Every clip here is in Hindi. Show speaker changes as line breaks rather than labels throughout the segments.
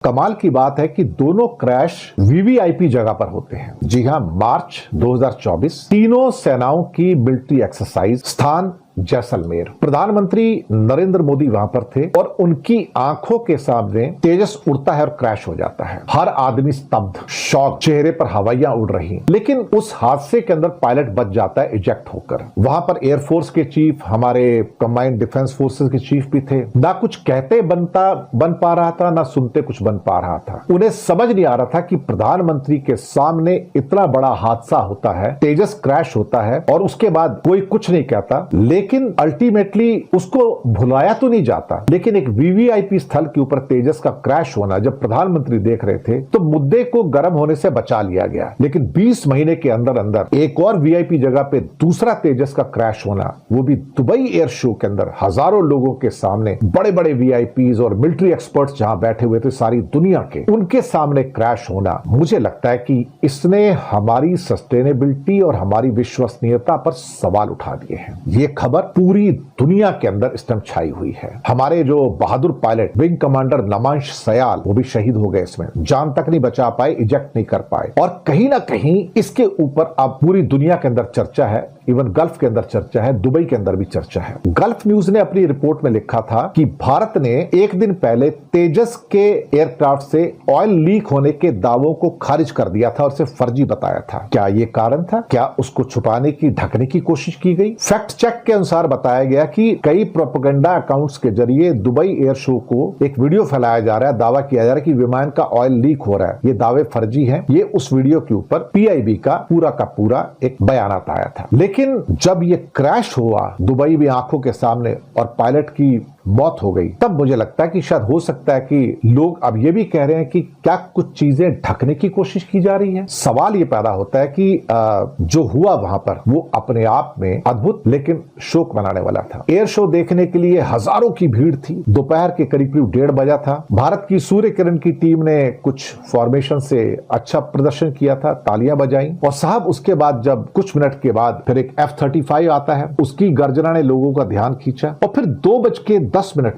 कमाल की बात है कि दोनों क्रैश वीवीआईपी जगह पर होते हैं। जी हां, मार्च 2024 तीनों सेनाओं की मिलिट्री एक्सरसाइज, स्थान जैसलमेर। प्रधानमंत्री नरेंद्र मोदी वहां पर थे और उनकी आंखों के सामने तेजस उड़ता है और क्रैश हो जाता है। हर आदमी स्तब्ध, शॉक, चेहरे पर हवाइयां उड़ रही। लेकिन उस हादसे के अंदर पायलट बच जाता है इजेक्ट होकर। वहां पर एयरफोर्स के चीफ, हमारे कंबाइंड डिफेंस फोर्सेस के चीफ भी थे। ना कुछ कहते बन पा रहा था, ना सुनते कुछ बन पा रहा था। उन्हें समझ नहीं आ रहा था कि प्रधानमंत्री के सामने इतना बड़ा हादसा होता है, तेजस क्रैश होता है और उसके बाद कोई कुछ नहीं कहता। लेकिन अल्टीमेटली उसको भुलाया तो नहीं जाता। लेकिन एक वीवीआईपी स्थल के ऊपर तेजस का क्रैश होना जब प्रधानमंत्री देख रहे थे तो मुद्दे को गर्म होने से बचा लिया गया। लेकिन 20 महीने के अंदर अंदर एक और वीआईपी जगह पे दूसरा तेजस का क्रैश होना, वो भी दुबई एयर शो के अंदर हजारों लोगों के सामने, बड़े बड़े वीआईपीज और मिलिट्री एक्सपर्ट्स जहां बैठे हुए थे सारी दुनिया के, उनके सामने क्रैश होना, मुझे लगता है कि इसने हमारी सस्टेनेबिलिटी और हमारी विश्वसनीयता पर सवाल उठा दिए हैं। ये खबर पूरी दुनिया के अंदर इस टाइम छाई हुई है। हमारे जो बहादुर pilot wing commander Namansh Sayal, वो भी शहीद हो गए इसमें, जान तक नहीं बचा पाए, इजेक्ट नहीं कर पाए। और कहीं ना कहीं इसके ऊपर अब पूरी दुनिया के अंदर चर्चा है, इवन गल्फ के अंदर चर्चा है, दुबई के अंदर भी चर्चा है। गल्फ न्यूज ने अपनी रिपोर्ट में लिखा था कि भारत ने एक दिन पहले तेजस के एयरक्राफ्ट से ऑयल लीक होने के दावों को खारिज कर दिया था और उसे फर्जी बताया था। क्या ये कारण था? क्या उसको छुपाने की, ढकने की कोशिश की गई? फैक्ट चेक के अनुसार बताया गया कि कई प्रोपेगेंडा अकाउंट्स के जरिए दुबई एयर शो को एक वीडियो फैलाया जा रहा है, दावा किया जा रहा है कि विमान का ऑयल लीक हो रहा है। ये दावे फर्जी हैं। ये उस वीडियो के ऊपर पीआईबी का पूरा एक बयान आया था। लेकिन जब ये क्रैश हुआ दुबई में आंखों के सामने और पायलट की मौत हो गई, तब मुझे लगता है कि शायद हो सकता है कि लोग अब ये भी कह रहे हैं कि क्या कुछ चीजें ढकने की कोशिश की जा रही है। सवाल ये पैदा होता है कि जो हुआ वहां पर वो अपने आप में अद्भुत लेकिन शोक मनाने वाला था। एयर शो देखने के लिए हजारों की भीड़ थी। दोपहर के करीब 1:30 बजा था। भारत की सूर्य किरण की टीम ने कुछ फॉर्मेशन से अच्छा प्रदर्शन किया था, तालियां बजाई। और साहब उसके बाद जब कुछ मिनट के बाद फिर एक F-35 आता है, उसकी गर्जना ने लोगों का ध्यान खींचा और फिर 2:10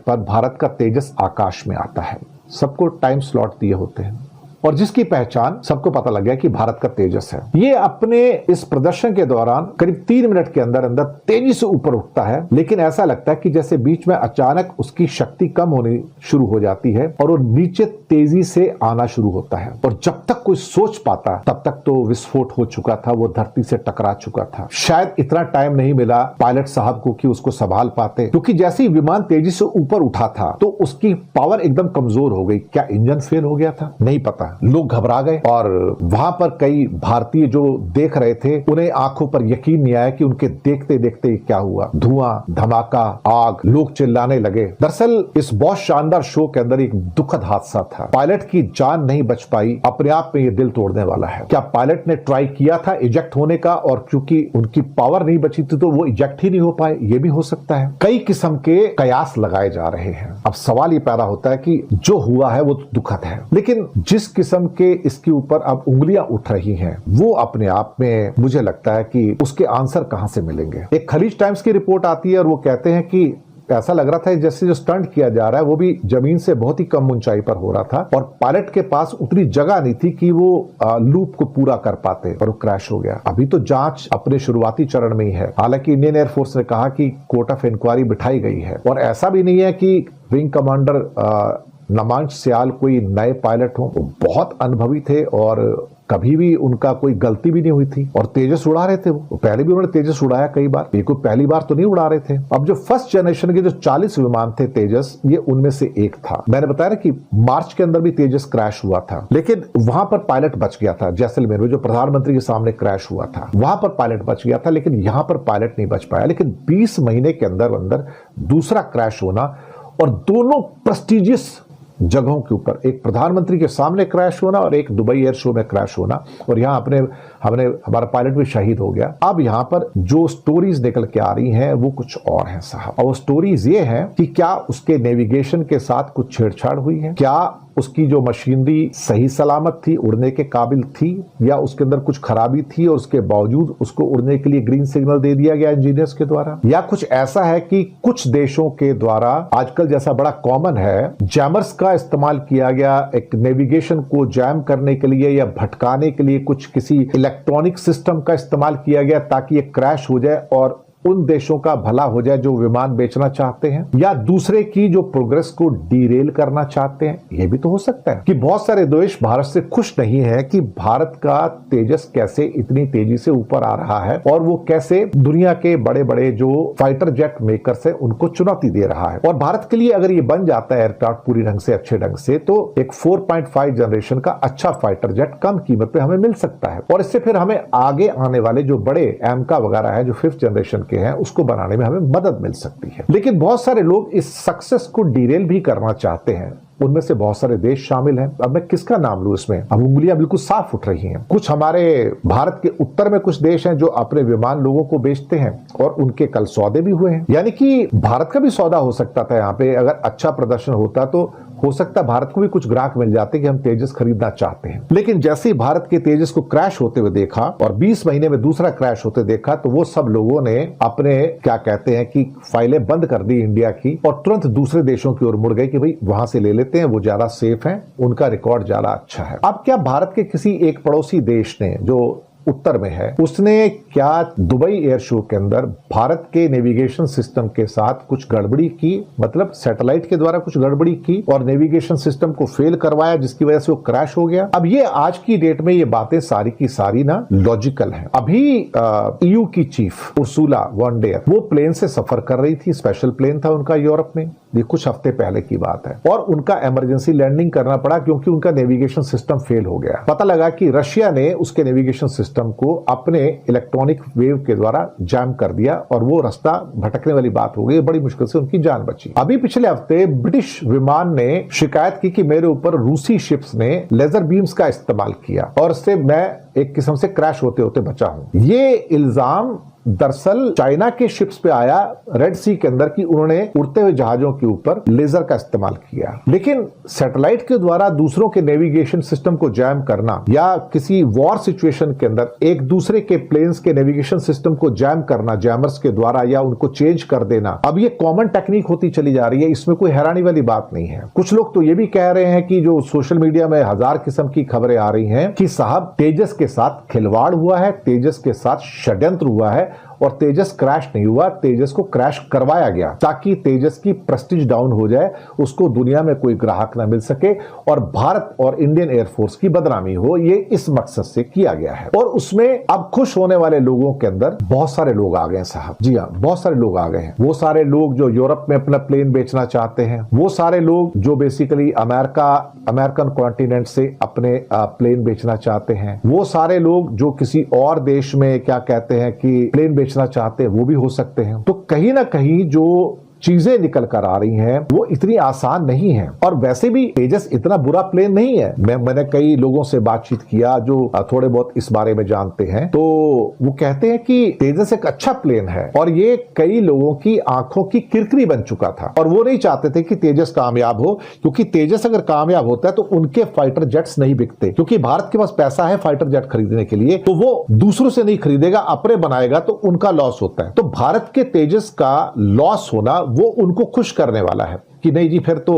पर भारत का तेजस आकाश में आता है। सबको टाइम स्लॉट दिए होते हैं और जिसकी पहचान सबको पता लग गया कि भारत का तेजस है। ये अपने इस प्रदर्शन के दौरान करीब 3 मिनट के अंदर अंदर तेजी से ऊपर उठता है, लेकिन ऐसा लगता है कि जैसे बीच में अचानक उसकी शक्ति कम होनी शुरू हो जाती है और वो नीचे तेजी से आना शुरू होता है। और जब तक कोई सोच पाता तब तक तो विस्फोट हो चुका था, वो धरती से टकरा चुका था। शायद इतना टाइम नहीं मिला पायलट साहब को कि उसको संभाल पाते, क्योंकि जैसे ही विमान तेजी से ऊपर उठा था तो उसकी पावर एकदम कमजोर हो गई। क्या इंजन फेल हो गया था? नहीं पता। लोग घबरा गए और वहां पर कई भारतीय जो देख रहे थे उन्हें आंखों पर यकीन नहीं आया कि उनके देखते देखते क्या हुआ। धुआं, धमाका, आग, लोग चिल्लाने लगे। दरअसल इस बहुत शानदार शो के अंदर एक दुखद हादसा था। पायलट की जान नहीं बच पाई, अपने आप में ये दिल तोड़ने वाला है। क्या पायलट ने ट्राई किया था इजेक्ट होने का और क्योंकि उनकी पावर नहीं बची थी तो वो इजेक्ट ही नहीं हो पाए? ये भी हो सकता है। कई किस्म के कयास लगाए जा रहे हैं। अब सवाल ये पैदा होता है कि जो हुआ है वो तो दुखद है, लेकिन जिस किस्म के इसके ऊपर अब उंगलियां उठ रही हैं वो अपने आप में मुझे लगता है कि उसके आंसर कहां से मिलेंगे। एक खलीज टाइम्स की रिपोर्ट आती है और वो कहते हैं कि ऐसा लग रहा था जैसे जो स्टंट किया जा रहा है वो भी जमीन से बहुत ही कम ऊंचाई पर हो रहा था और पायलट के पास उतनी जगह नहीं थी कि वो लूप को पूरा कर पाते और वो क्रैश हो गया। अभी तो जांच अपने शुरुआती चरण में ही है। हालांकि इंडियन एयरफोर्स ने कहा कि कोर्ट ऑफ इंक्वायरी बिठाई गई है और ऐसा भी नहीं है कि विंग कमांडर नमांश सयाल कोई नए पायलट हो। वो बहुत अनुभवी थे और कभी भी उनका कोई गलती भी नहीं हुई थी और तेजस उड़ा रहे थे। वो पहले भी उन्होंने तेजस उड़ाया कई बार, ये कोई पहली बार तो नहीं उड़ा रहे थे। अब जो फर्स्ट जनरेशन के जो 40 विमान थे तेजस, ये उनमें से एक था। मैंने बताया ना कि मार्च के अंदर भी तेजस क्रैश हुआ था, लेकिन वहां पर पायलट बच गया था। जैसलमेर में जो प्रधानमंत्री के सामने क्रैश हुआ था वहां पर पायलट बच गया था, लेकिन यहां पर पायलट नहीं बच पाया। लेकिन 20 महीने के अंदर अंदर दूसरा क्रैश होना और दोनों प्रेस्टिजियस जगहों के ऊपर, एक प्रधानमंत्री के सामने क्रैश होना और एक दुबई एयर शो में क्रैश होना, और यहाँ हमारा पायलट भी शहीद हो गया। अब यहाँ पर जो स्टोरीज निकल के आ रही हैं वो कुछ और हैं साहब। और वो स्टोरीज ये हैं कि क्या उसके नेविगेशन के साथ कुछ छेड़छाड़ हुई है, क्या उसकी जो मशीनरी सही सलामत थी, उड़ने के काबिल थी, या उसके अंदर कुछ खराबी थी और उसके बावजूद उसको उड़ने के लिए ग्रीन सिग्नल दे दिया गया इंजीनियर्स के द्वारा, या कुछ ऐसा है कि कुछ देशों के द्वारा आजकल जैसा बड़ा कॉमन है जैमर्स का इस्तेमाल किया गया एक नेविगेशन को जैम करने के लिए या भटकाने के लिए, कुछ किसी इलेक्ट्रॉनिक सिस्टम का इस्तेमाल किया गया ताकि ये क्रैश हो जाए और उन देशों का भला हो जाए जो विमान बेचना चाहते हैं, या दूसरे की जो प्रोग्रेस को डीरेल करना चाहते हैं। यह भी तो हो सकता है कि बहुत सारे देश भारत से खुश नहीं है कि भारत का तेजस कैसे इतनी तेजी से ऊपर आ रहा है और वो कैसे दुनिया के बड़े बड़े जो फाइटर जेट मेकर्स है उनको चुनौती दे रहा है। और भारत के लिए अगर ये बन जाता है एयरक्राफ्ट पूरी ढंग से, अच्छे ढंग से, तो एक 4.5 जनरेशन का अच्छा फाइटर जेट कम कीमत पे हमें मिल सकता है और इससे फिर हमें आगे आने वाले जो बड़े एमका वगैरह है जो 5th जनरेशन हैं उसको बनाने में हमें मदद मिल सकती है। लेकिन बहुत सारे लोग इस सक्सेस को डीरेल भी करना चाहते हैं, उनमें से बहुत सारे देश शामिल हैं। अब मैं किसका नाम लूं इसमें, अब उंगलियां बिल्कुल साफ उठ रही हैं। कुछ हमारे भारत के उत्तर में कुछ देश हैं जो अपने विमान लोगों को बेचते हैं और उनके कल सौदे भी हुए हैं, यानी कि भारत का भी सौदा हो सकता था यहाँ पे। अगर अच्छा प्रदर्शन होता तो हो सकता है भारत को भी कुछ ग्राहक मिल जाते कि हम तेजस खरीदना चाहते हैं। लेकिन जैसे ही भारत के तेजस को क्रैश होते हुए देखा और 20 महीने में दूसरा क्रैश होते देखा, तो वो सब लोगों ने अपने क्या कहते हैं कि फाइलें बंद कर दी इंडिया की और तुरंत दूसरे देशों की ओर मुड़ गए कि भाई वहां से ले लेते हैं, वो ज्यादा सेफ हैं, उनका रिकॉर्ड ज्यादा अच्छा है। अब क्या भारत के किसी एक पड़ोसी देश ने जो उत्तर में है उसने क्या दुबई एयर शो के अंदर भारत के नेविगेशन सिस्टम के साथ कुछ गड़बड़ी की, मतलब सैटेलाइट के द्वारा कुछ गड़बड़ी की और नेविगेशन सिस्टम को फेल करवाया जिसकी वजह से वो क्रैश हो गया? अब ये आज की डेट में ये बातें सारी की सारी ना लॉजिकल हैं। अभी ईयू की चीफ उर्सुला वॉन डेर वो प्लेन से सफर कर रही थी, स्पेशल प्लेन था उनका यूरोप में, ये कुछ हफ्ते पहले की बात है, और उनका इमरजेंसी लैंडिंग करना पड़ा क्योंकि उनका नेविगेशन सिस्टम फेल हो गया। पता लगा कि रशिया ने उसके नेविगेशन सिस्टम को अपने इलेक्ट्रॉनिक वेव के द्वारा जैम कर दिया और वो रास्ता भटकने वाली बात हो गई, बड़ी मुश्किल से उनकी जान बची। अभी पिछले हफ्ते ब्रिटिश विमान ने शिकायत की कि मेरे ऊपर रूसी शिप्स ने लेजर बीम्स का इस्तेमाल किया और इससे मैं एक किस्म से क्रैश होते होते बचा हूं। ये इल्जाम दरअसल चाइना के शिप्स पे आया रेड सी के अंदर कि उन्होंने उड़ते हुए जहाजों के ऊपर लेजर का इस्तेमाल किया। लेकिन सैटेलाइट के द्वारा दूसरों के नेविगेशन सिस्टम को जैम करना या किसी वॉर सिचुएशन के अंदर एक दूसरे के प्लेन्स के नेविगेशन सिस्टम को जैम करना जैमर्स के द्वारा या उनको चेंज कर देना, अब ये कॉमन टेक्निक होती चली जा रही है। इसमें कोई हैरानी वाली बात नहीं है। कुछ लोग तो ये भी कह रहे हैं कि जो सोशल मीडिया में 1000 किस्म की खबरें आ रही हैं कि साहब तेजस के साथ खिलवाड़ हुआ है, तेजस के साथ षड्यंत्र हुआ है और तेजस क्रैश नहीं हुआ, तेजस को क्रैश करवाया गया ताकि तेजस की प्रेस्टीज डाउन हो जाए, उसको दुनिया में कोई ग्राहक ना मिल सके और भारत और इंडियन एयरफोर्स की बदनामी हो। ये इस मकसद से किया गया है और उसमें अब खुश होने वाले लोगों के अंदर बहुत सारे लोग आ गए साहब। जी हाँ, बहुत सारे लोग आ गए हैं। वो सारे लोग जो यूरोप में अपना प्लेन बेचना चाहते हैं, वो सारे लोग जो बेसिकली अमेरिकन कॉन्टिनेंट से अपने प्लेन बेचना चाहते हैं, वो सारे लोग जो किसी और देश में क्या कहते हैं कि प्लेन बेचना चाहते हैं, वो भी हो सकते हैं। तो कहीं ना कहीं जो चीजें निकल कर आ रही हैं वो इतनी आसान नहीं है। और वैसे भी तेजस इतना बुरा प्लेन नहीं है। मैंने कई लोगों से बातचीत किया जो थोड़े बहुत इस बारे में जानते हैं, तो वो कहते हैं कि तेजस एक अच्छा प्लेन है और ये कई लोगों की आंखों की किरकिरी बन चुका था और वो नहीं चाहते थे कि तेजस कामयाब हो, क्योंकि तेजस अगर कामयाब होता है तो उनके फाइटर जेट्स नहीं बिकते, क्योंकि भारत के पास पैसा है फाइटर जेट खरीदने के लिए, तो वो दूसरों से नहीं खरीदेगा, अपने बनाएगा, तो उनका लॉस होता है। तो भारत के तेजस का लॉस होना वो उनको खुश करने वाला है कि नहीं जी फिर तो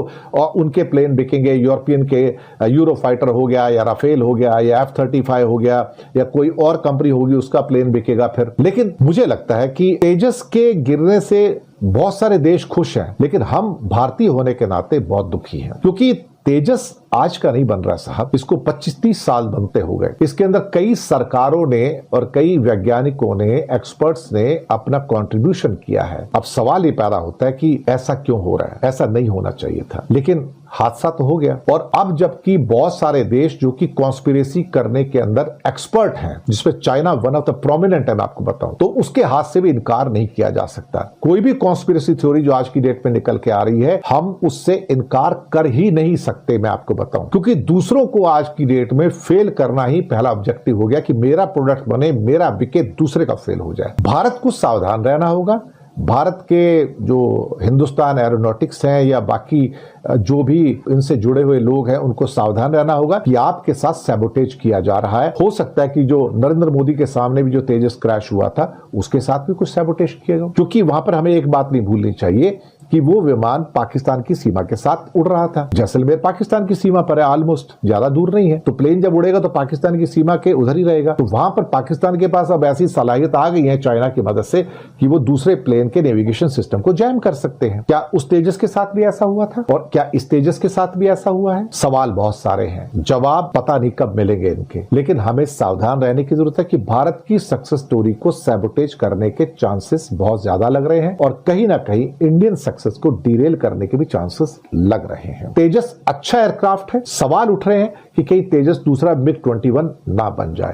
उनके प्लेन बिकेंगे, यूरोपियन के यूरो फाइटर हो गया या राफेल हो गया या F-35 हो गया या कोई और कंपनी होगी उसका प्लेन बिकेगा फिर। लेकिन मुझे लगता है कि तेजस के गिरने से बहुत सारे देश खुश हैं, लेकिन हम भारतीय होने के नाते बहुत दुखी हैं, क्योंकि तेजस आज का नहीं बन रहा साहब, इसको 25-30 साल बनते हो गए। इसके अंदर कई सरकारों ने और कई वैज्ञानिकों ने, एक्सपर्ट्स ने अपना कंट्रीब्यूशन किया है। अब सवाल ये पैदा होता है कि ऐसा क्यों हो रहा है, ऐसा नहीं होना चाहिए था, लेकिन हादसा तो हो गया। और अब जबकि बहुत सारे देश जो कि कॉन्स्पिरेसी करने के अंदर एक्सपर्ट हैं, जिसमें China one of the prominent है, मैं आपको बताऊं, तो उसके हाथ से भी इनकार नहीं किया जा सकता। कोई भी कॉन्स्पिरेसी थ्योरी जो आज की डेट में निकल के आ रही है, हम उससे इनकार कर ही नहीं सकते, मैं आपको बताऊं, क्योंकि दूसरों को आज की डेट में फेल करना ही पहला ऑब्जेक्टिव हो गया कि मेरा प्रोडक्ट बने, मेरा बिके, दूसरे का फेल हो जाए। भारत को सावधान रहना होगा, भारत के जो हिंदुस्तान एरोनॉटिक्स हैं या बाकी जो भी इनसे जुड़े हुए लोग हैं उनको सावधान रहना होगा कि आपके साथ सैबोटेज किया जा रहा है। हो सकता है कि जो नरेंद्र मोदी के सामने भी जो तेजस क्रैश हुआ था उसके साथ भी कुछ सैबोटेज किया गया, क्योंकि वहां पर हमें एक बात नहीं भूलनी चाहिए कि वो विमान पाकिस्तान की सीमा के साथ उड़ रहा था। जैसलमेर पाकिस्तान की सीमा पर है, ऑलमोस्ट ज्यादा दूर नहीं है, तो प्लेन जब उड़ेगा तो पाकिस्तान की सीमा के उधर ही रहेगा। तो वहां पर पाकिस्तान के पास अब ऐसी सलाहियत आ गई है चाइना की मदद से कि वो दूसरे प्लेन के नेविगेशन सिस्टम को जैम कर सकते हैं। क्या उस तेजस के साथ भी ऐसा हुआ था और क्या इस तेजस के साथ भी ऐसा हुआ है? सवाल बहुत सारे हैं, जवाब पता नहीं कब मिलेंगे इनके, लेकिन हमें सावधान रहने की जरूरत है कि भारत की सक्सेस स्टोरी को सैबोटेज करने के चांसेस बहुत ज्यादा लग रहे हैं और कहीं ना कहीं इंडियन सक्सेस को डिरेल करने के भी चांसेस लग रहे हैं। तेजस अच्छा एयरक्राफ्ट है, सवाल उठ रहे हैं कि कहीं तेजस दूसरा MiG-21 ना बन जाए।